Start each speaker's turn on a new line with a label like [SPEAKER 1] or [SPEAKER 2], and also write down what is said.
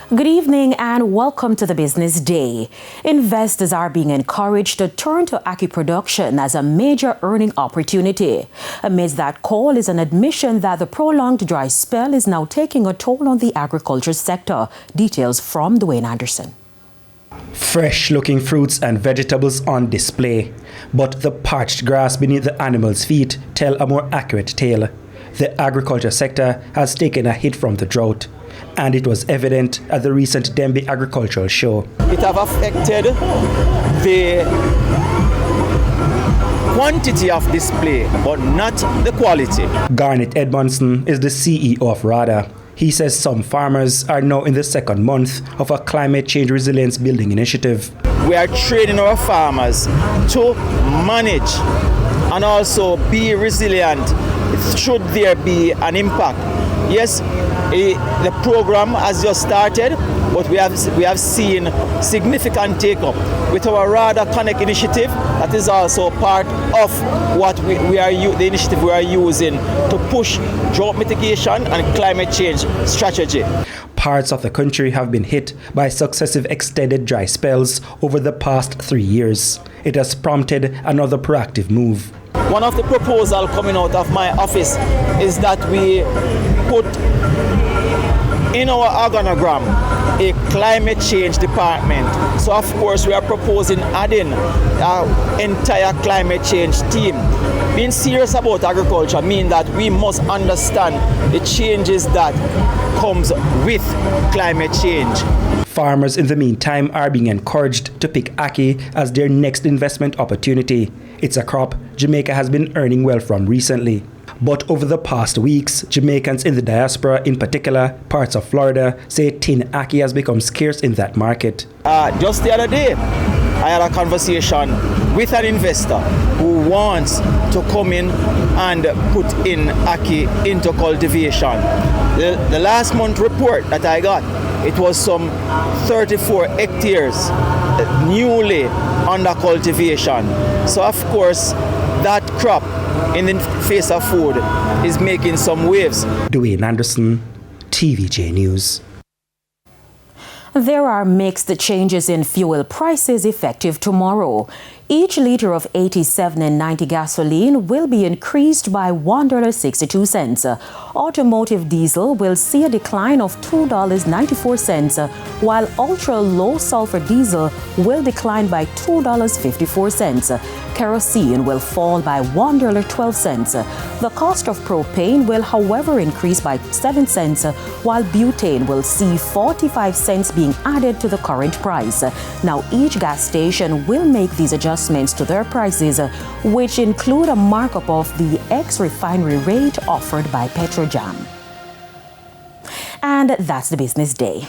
[SPEAKER 1] Good evening and welcome to the Business Day. Investors are being encouraged to turn to ackee production as a major earning opportunity. Amidst that call is an admission that the prolonged dry spell is now taking a toll on the agriculture sector. Details from Dwayne Anderson.
[SPEAKER 2] Fresh-looking fruits and vegetables on display, but the parched grass beneath the animals' feet tell a more accurate tale. The agriculture sector has taken a hit from the drought, and it was evident at the recent Dembe Agricultural Show.
[SPEAKER 3] It have affected the quantity of display, but not the quality.
[SPEAKER 2] Garnet Edmondson is the CEO of RADA. He says some farmers are now in the second month of a climate change resilience building initiative.
[SPEAKER 3] We are training our farmers to manage and also be resilient should there be an impact. Yes, the program has just started, but we have seen significant take-up with our RADA Connect initiative. That is also part of what the initiative we are using to push drought mitigation and climate change strategy.
[SPEAKER 2] Parts of the country have been hit by successive extended dry spells over the past 3 years. It has prompted another proactive move.
[SPEAKER 3] One of the proposals coming out of my office is that we put in our organogram a climate change department. So of course we are proposing adding our entire climate change team. Being serious about agriculture means that we must understand the changes that comes with climate change.
[SPEAKER 2] Farmers in the meantime are being encouraged to pick ackee as their next investment opportunity. It's a crop Jamaica has been earning well from recently. But over the past weeks, Jamaicans in the diaspora, in particular parts of Florida, say tin ackee has become scarce in that market.
[SPEAKER 3] Just the other day, I had a conversation with an investor who wants to come in and put in ackee into cultivation. The last month report that I got, it was some 34 hectares newly under cultivation. So of course, that crop in the face of food is making some waves.
[SPEAKER 2] Dwayne Anderson, TVJ News.
[SPEAKER 1] There are mixed changes in fuel prices effective tomorrow. Each liter of 87 and 90 gasoline will be increased by $1.62. Automotive diesel will see a decline of $2.94, while ultra-low sulfur diesel will decline by $2.54. Kerosene will fall by $1.12. The cost of propane will, however, increase by 7 cents, while butane will see 45 cents being added to the current price. Now, each gas station will make these adjustments to their prices, which include a markup of the ex-refinery rate offered by Petrojam. And that's the Business Day.